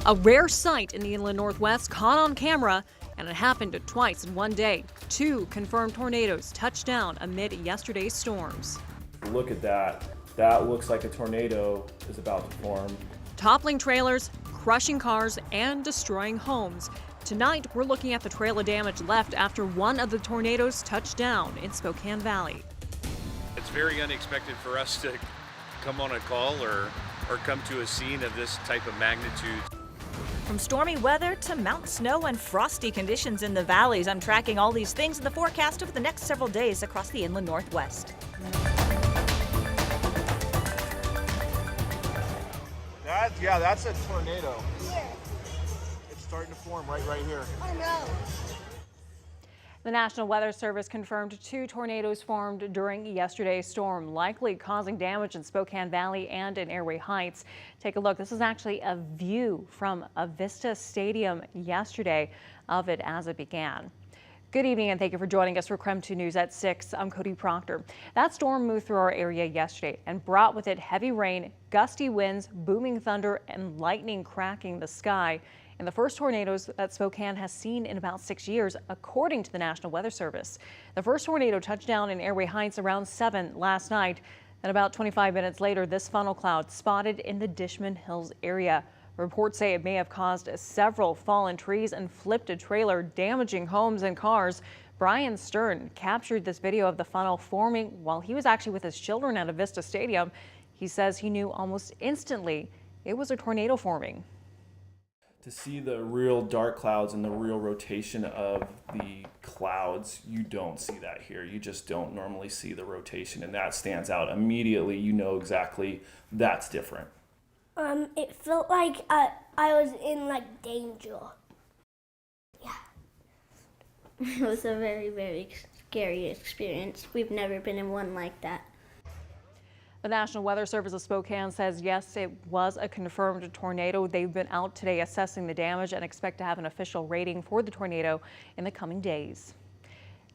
A rare sight in the inland Northwest caught on camera, and it happened twice in one day. 2 confirmed tornadoes touched down amid yesterday's storms. Look at that. That looks like a tornado is about to form. Toppling trailers, crushing cars, and destroying homes. Tonight, we're looking at the trail of damage left after one of the tornadoes touched down in Spokane Valley. It's very unexpected for us to come on a call or come to a scene of this type of magnitude. From stormy weather to mountain snow and frosty conditions in the valleys, I'm tracking all these things in the forecast over the next several days across the inland Northwest. That's a tornado. Yeah. It's starting to form right here. Oh no. The National Weather Service confirmed 2 tornadoes formed during yesterday's storm, likely causing damage in Spokane Valley and in Airway Heights. Take a look. This is actually a view from Avista Stadium yesterday of it as it began. Good evening and thank you for joining us for KREM 2 News at 6. I'm Cody Proctor. That storm moved through our area yesterday and brought with it heavy rain, gusty winds, booming thunder, and lightning cracking the sky. And the first tornadoes that Spokane has seen in about 6 years, according to the National Weather Service. The first tornado touched down in Airway Heights around 7 last night. And about 25 minutes later, this funnel cloud spotted in the Dishman Hills area. Reports say it may have caused several fallen trees and flipped a trailer, damaging homes and cars. Brian Stern captured this video of the funnel forming while he was actually with his children at Avista Stadium. He says he knew almost instantly it was a tornado forming. To see the real dark clouds and the real rotation of the clouds, you don't see that here. You just don't normally see the rotation, and that stands out immediately. You know exactly that's different. It felt like I was in danger. Yeah. It was a very, very scary experience. We've never been in one like that. The National Weather Service of Spokane says yes, it was a confirmed tornado. They've been out today assessing the damage and expect to have an official rating for the tornado in the coming days.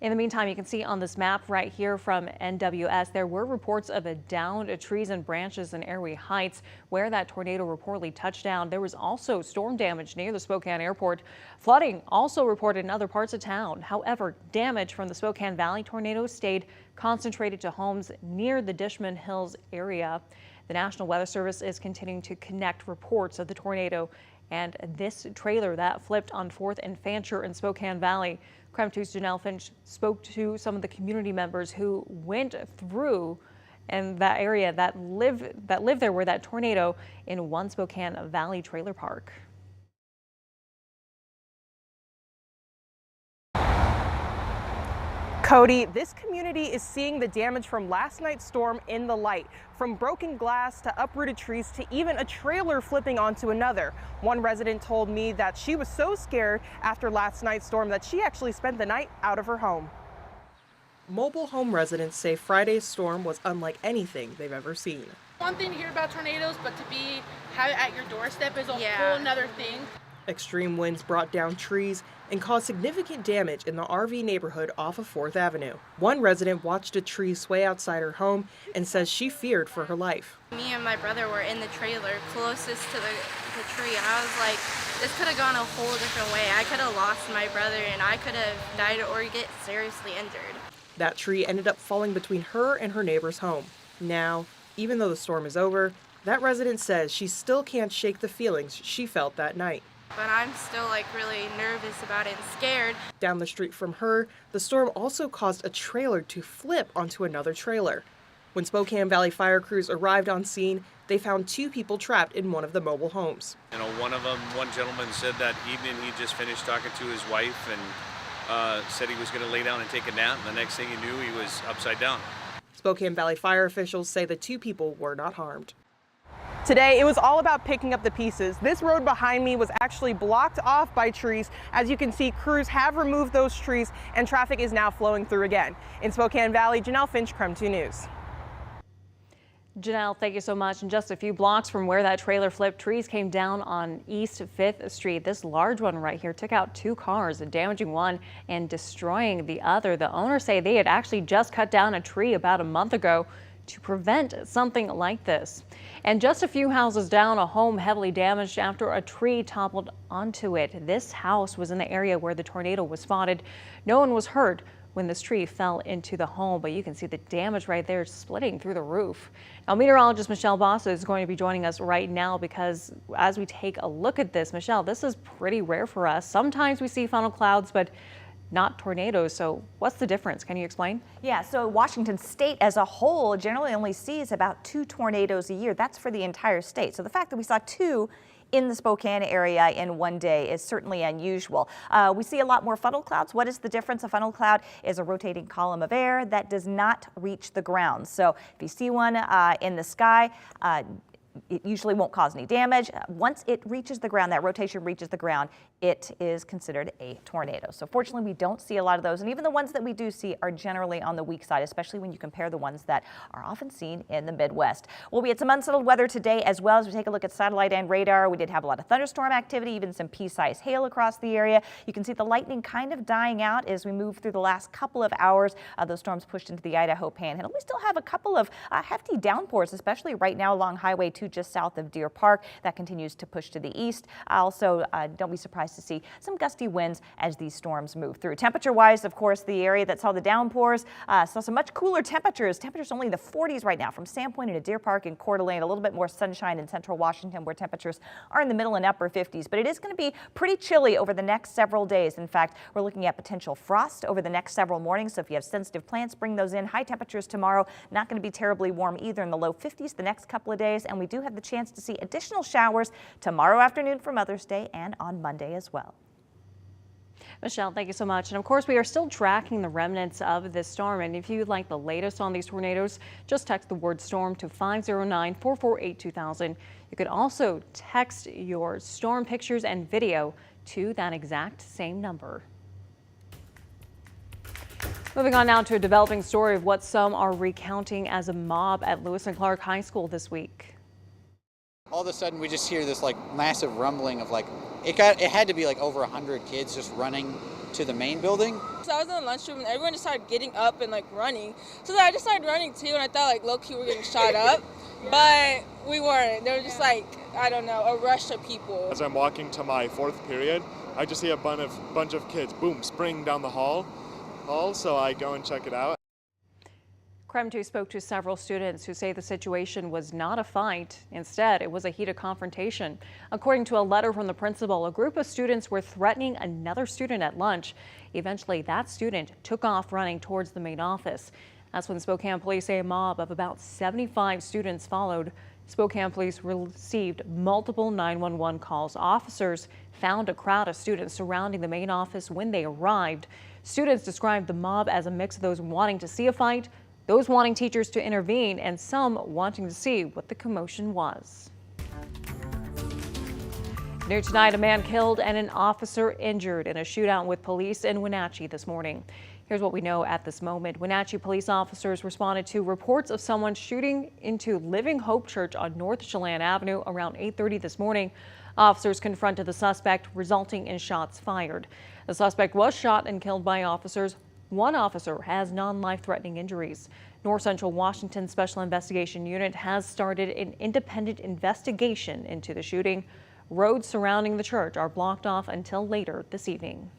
In the meantime, you can see on this map right here from NWS, there were reports of downed trees and branches in Airway Heights where that tornado reportedly touched down. There was also storm damage near the Spokane airport. Flooding also reported in other parts of town. However, damage from the Spokane Valley tornado stayed concentrated to homes near the Dishman Hills area. The National Weather Service is continuing to connect reports of the tornado and this trailer that flipped on 4th and Fancher in Spokane Valley. KREM 2's Janelle Finch spoke to some of the community members who went through and that area that live there where that tornado in one Spokane Valley trailer park. Cody, this community is seeing the damage from last night's storm in the light, from broken glass to uprooted trees to even a trailer flipping onto another. One resident told me that she was so scared after last night's storm that she actually spent the night out of her home. Mobile home residents say Friday's storm was unlike anything they've ever seen. One thing to hear about tornadoes, but to have it at your doorstep is a whole nother thing. Extreme winds brought down trees and caused significant damage in the RV neighborhood off of 4th Avenue. One resident watched a tree sway outside her home and says she feared for her life. Me and my brother were in the trailer closest to the tree, and I was like, this could have gone a whole different way. I could have lost my brother and I could have died or get seriously injured. That tree ended up falling between her and her neighbor's home. Now, even though the storm is over, that resident says she still can't shake the feelings she felt that night. But I'm still really nervous about it and scared. Down the street from her, the storm also caused a trailer to flip onto another trailer. When Spokane Valley fire crews arrived on scene, they found 2 people trapped in one of the mobile homes. One gentleman said that evening he just finished talking to his wife and said he was going to lay down and take a nap. And the next thing he knew, he was upside down. Spokane Valley fire officials say the 2 people were not harmed. Today, it was all about picking up the pieces. This road behind me was actually blocked off by trees. As you can see, crews have removed those trees and traffic is now flowing through again. In Spokane Valley, Janelle Finch, KREM 2 News. Janelle, thank you so much. And just a few blocks from where that trailer flipped, trees came down on East 5th Street. This large one right here took out 2 cars, damaging one and destroying the other. The owners say they had actually just cut down a tree about a month ago. to prevent something like this. And just a few houses down, a home heavily damaged after a tree toppled onto it. This house was in the area where the tornado was spotted. No one was hurt when this tree fell into the home, but you can see the damage right there splitting through the roof. Now, meteorologist Michelle Bossa is going to be joining us right now because as we take a look at this, Michelle, this is pretty rare for us. Sometimes we see funnel clouds, but not tornadoes. So what's the difference? Can you explain? Yeah, so Washington state as a whole generally only sees about 2 tornadoes a year. That's for the entire state. So the fact that we saw 2 in the Spokane area in one day is certainly unusual. We see a lot more funnel clouds. What is the difference? A funnel cloud is a rotating column of air that does not reach the ground. So if you see one in the sky, it usually won't cause any damage. Once it reaches the ground, that rotation reaches the ground, it is considered a tornado. So fortunately, we don't see a lot of those. And even the ones that we do see are generally on the weak side, especially when you compare the ones that are often seen in the Midwest. Well, we had some unsettled weather today as well as we take a look at satellite and radar. We did have a lot of thunderstorm activity, even some pea-sized hail across the area. You can see the lightning kind of dying out as we move through the last couple of hours. Those storms pushed into the Idaho Panhandle. We still have a couple of hefty downpours, especially right now along Highway 2 just south of Deer Park. That continues to push to the east. Also, don't be surprised to see some gusty winds as these storms move through. Temperature-wise, of course, the area that saw the downpours saw some much cooler temperatures. Temperatures only in the 40s right now from Sandpoint into Deer Park and Coeur d'Alene. A little bit more sunshine in central Washington where temperatures are in the middle and upper 50s. But it is going to be pretty chilly over the next several days. In fact, we're looking at potential frost over the next several mornings. So if you have sensitive plants, bring those in. High temperatures tomorrow, not going to be terribly warm either, in the low 50s the next couple of days. And we do have the chance to see additional showers tomorrow afternoon for Mother's Day and on Monday as well. Michelle, thank you so much. And of course, we are still tracking the remnants of this storm. And if you'd like the latest on these tornadoes, just text the word storm to 509-448-2000. You could also text your storm pictures and video to that exact same number. Moving on now to a developing story of what some are recounting as a mob at Lewis and Clark High School this week. All of a sudden we just hear this like massive rumbling of like, it had to be like over 100 kids just running to the main building. So I was in the lunchroom and everyone just started getting up and like running. So then I just started running too, and I thought like low-key we were getting shot up, but we weren't. They were just like, I don't know, a rush of people. As I'm walking to my 4th period, I just see a bunch of kids, boom, spring down the hall, so I go and check it out. KREM 2 spoke to several students who say the situation was not a fight. Instead, it was a heated confrontation. According to a letter from the principal, a group of students were threatening another student at lunch. Eventually, that student took off running towards the main office. That's when Spokane police say a mob of about 75 students followed. Spokane police received multiple 911 calls. Officers found a crowd of students surrounding the main office when they arrived. Students described the mob as a mix of those wanting to see a fight, those wanting teachers to intervene, and some wanting to see what the commotion was. New tonight, a man killed and an officer injured in a shootout with police in Wenatchee this morning. Here's what we know at this moment. Wenatchee police officers responded to reports of someone shooting into Living Hope Church on North Chelan Avenue around 8:30 this morning. Officers confronted the suspect, resulting in shots fired. The suspect was shot and killed by officers. One officer has non-life-threatening injuries. North Central Washington Special Investigation Unit has started an independent investigation into the shooting. Roads surrounding the church are blocked off until later this evening.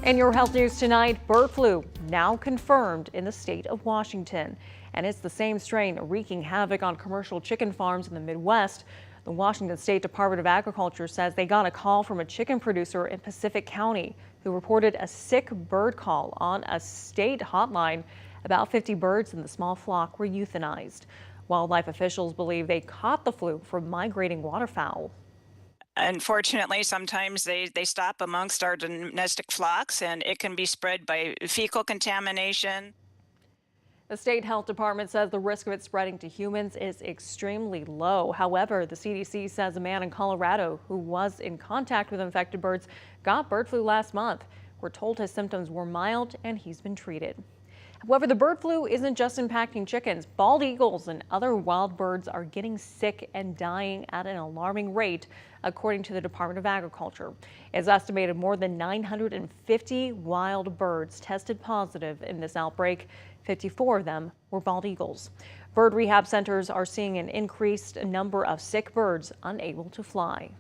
In your health news tonight, bird flu now confirmed in the state of Washington. And it's the same strain wreaking havoc on commercial chicken farms in the Midwest. The Washington State Department of Agriculture says they got a call from a chicken producer in Pacific County who reported a sick bird call on a state hotline. About 50 birds in the small flock were euthanized. Wildlife officials believe they caught the flu from migrating waterfowl. Unfortunately, sometimes they stop amongst our domestic flocks, and it can be spread by fecal contamination. The state health department says the risk of it spreading to humans is extremely low. However, the CDC says a man in Colorado who was in contact with infected birds got bird flu last month. We're told his symptoms were mild and he's been treated. However, the bird flu isn't just impacting chickens. Bald eagles and other wild birds are getting sick and dying at an alarming rate, according to the Department of Agriculture. It's estimated more than 950 wild birds tested positive in this outbreak. 54 of them were bald eagles. Bird rehab centers are seeing an increased number of sick birds unable to fly.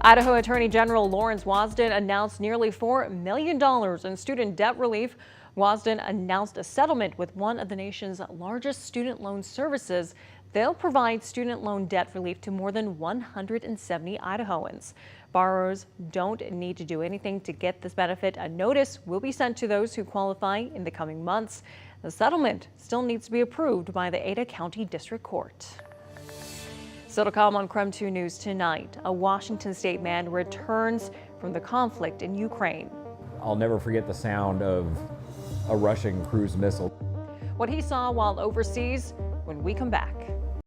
Idaho Attorney General Lawrence Wasden announced nearly $4 million in student debt relief. Wasden announced a settlement with one of the nation's largest student loan services. They'll provide student loan debt relief to more than 170 Idahoans. Borrowers don't need to do anything to get this benefit. A notice will be sent to those who qualify in the coming months. The settlement still needs to be approved by the Ada County District Court. Still to come on KREM 2 News tonight, a Washington state man returns from the conflict in Ukraine. I'll never forget the sound of a Russian cruise missile. What he saw while overseas when we come back.